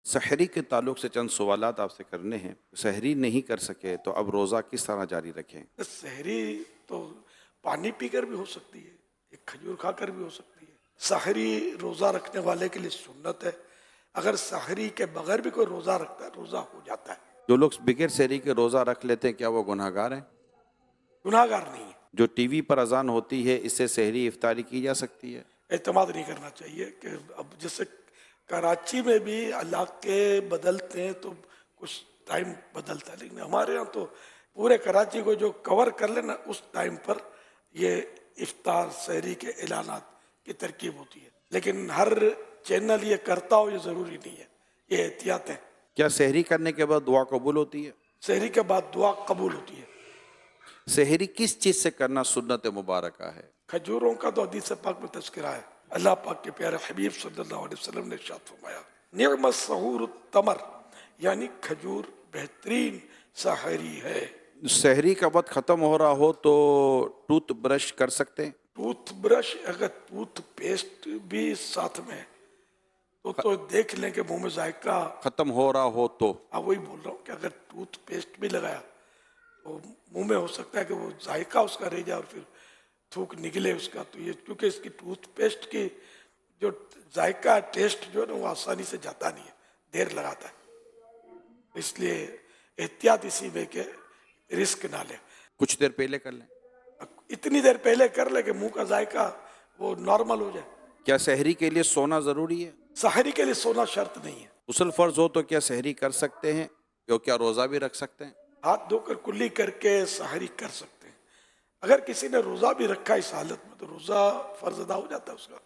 سحری کے تعلق سے چند سوالات آپ سے کرنے ہیں. سحری نہیں کر سکے تو اب روزہ کس طرح جاری رکھیں؟ سحری تو پانی پی کر بھی ہو سکتی ہے، ایک کھجور کھا کر بھی ہو سکتی ہے. سحری روزہ رکھنے والے کے لیے سنت ہے. اگر سحری کے بغیر بھی کوئی روزہ رکھتا ہے روزہ ہو جاتا ہے. جو لوگ بغیر سحری کے روزہ رکھ لیتے ہیں کیا وہ گناہ گار ہیں؟ گناہ گار نہیں ہے. جو ٹی وی پر اذان ہوتی ہے اس سے سحری افطاری کی جا سکتی ہے؟ اعتماد نہیں کرنا چاہیے کہ اب جیسے کراچی میں بھی علاقے بدلتے ہیں تو کچھ ٹائم بدلتا ہے، لیکن ہمارے یہاں تو پورے کراچی کو جو کور کر لینا اس ٹائم پر یہ افطار سحری کے اعلانات کی ترکیب ہوتی ہے. لیکن ہر چینل یہ کرتا ہو یہ ضروری نہیں ہے، یہ احتیاط ہے. کیا سحری کرنے کے بعد دعا قبول ہوتی ہے؟ سحری کے بعد دعا قبول ہوتی ہے. سحری کس چیز سے کرنا سنت مبارکہ ہے؟ کھجوروں کا تو حدیث پاک میں تذکرہ ہے. اللہ پاک کے پیارے حبیب صلی اللہ علیہ وسلم نے ارشاد فرمایا نعم السحور التمر، یعنی کھجور بہترین سحری ہے. سحری کا وقت ختم ہو رہا ہو تو ٹوتھ برش کر سکتے ہیں؟ ٹوتھ برش اگر ٹوتھ پیسٹ بھی ساتھ میں ہے تو دیکھ لیں کہ منہ میں ذائقہ ختم ہو رہا ہو تو وہی بول رہا ہوں کہ اگر ٹوتھ پیسٹ بھی لگایا تو منہ میں ہو سکتا ہے کہ وہ ذائقہ اس کا رہ جائے اور پھر تھوک نکلے اس کا. تو یہ کیونکہ اس کی ٹوتھ پیسٹ کی جو ذائقہ ٹیسٹ جو ہے نا وہ آسانی سے جاتا نہیں ہے، دیر لگاتا ہے. اس لیے احتیاط اسی میں کہ رسک نہ لے. کچھ دیر پہلے کر لیں. اتنی دیر پہلے کر لے کہ منہ کا ذائقہ وہ نارمل ہو جائے. کیا سحری کے لیے سونا ضروری ہے؟ سحری کے لیے سونا شرط نہیں ہے. غسل فرض ہو تو کیا سحری کر سکتے ہیں یا کیا روزہ بھی رکھ سکتے ہیں؟ ہاتھ دھو کر کلی کر کے سحری کر سکتے ہیں. اگر کسی نے روزہ بھی رکھا اس حالت میں تو روزہ فرض ادا ہو جاتا ہے اس کا.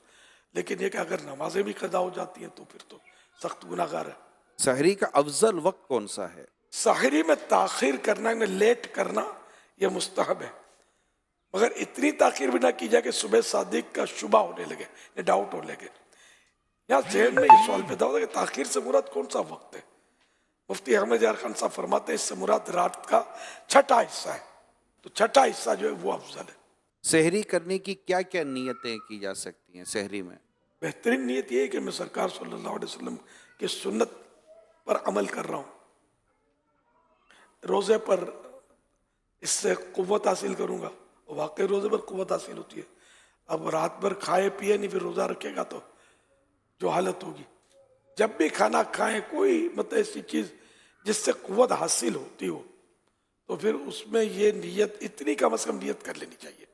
لیکن یہ کہ اگر نمازیں بھی قضا ہو جاتی ہیں تو پھر تو سخت گناہ گار ہے. سحری کا افضل وقت کون سا ہے؟ سحری میں تاخیر کرنا یعنی لیٹ کرنا یہ مستحب ہے، مگر اتنی تاخیر بھی نہ کی جائے کہ صبح صادق کا شبہ ہونے لگے یا ڈاؤٹ ہونے لگے. یہاں ذہن میں یہ سوال پیدا ہوتا ہے کہ تاخیر سے مراد کون سا وقت ہے. مفتی احمد یار خان صاحب فرماتے ہیں اس سے مراد رات کا چھٹا حصہ ہے. تو چھٹا حصہ جو ہے وہ افضل ہے. سحری کرنے کی کیا کیا نیتیں کی جا سکتی ہیں سحری میں؟ بہترین نیت یہ ہے کہ میں سرکار صلی اللہ علیہ وسلم کی سنت پر عمل کر رہا ہوں، روزے پر اس سے قوت حاصل کروں گا. واقعی روزے پر قوت حاصل ہوتی ہے. اب رات بھر کھائے پیے نہیں پھر روزہ رکھے گا تو جو حالت ہوگی. جب بھی کھانا کھائیں کوئی مطلب ایسی چیز جس سے قوت حاصل ہوتی ہو تو پھر اس میں یہ نیت اتنی کم از کم نیت کر لینی چاہیے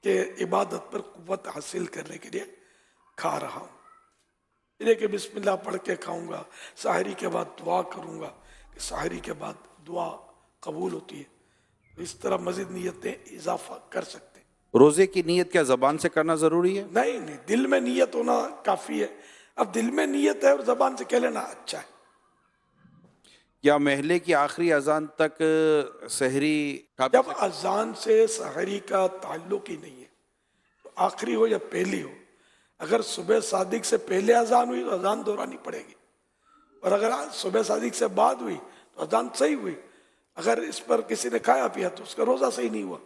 کہ عبادت پر قوت حاصل کرنے کے لیے کھا رہا ہوں. یہ کہ بسم اللہ پڑھ کے کھاؤں گا، سحری کے بعد دعا کروں گا کہ سحری کے بعد دعا قبول ہوتی ہے. اس طرح مزید نیتیں اضافہ کر سکتے ہیں. روزے کی نیت کیا زبان سے کرنا ضروری ہے؟ نہیں، دل میں نیت ہونا کافی ہے. اب دل میں نیت ہے اور زبان سے کہہ لینا اچھا ہے. کیا محلے کی آخری اذان تک سحری جب اذان سے سحری کا تعلق ہی نہیں ہے تو آخری ہو یا پہلی ہو، اگر صبح صادق سے پہلے اذان ہوئی تو اذان دہرانی پڑے گی، اور اگر صبح صادق سے بعد ہوئی تو اذان صحیح ہوئی. اگر اس پر کسی نے کھایا پیا تو اس کا روزہ صحیح نہیں ہوا.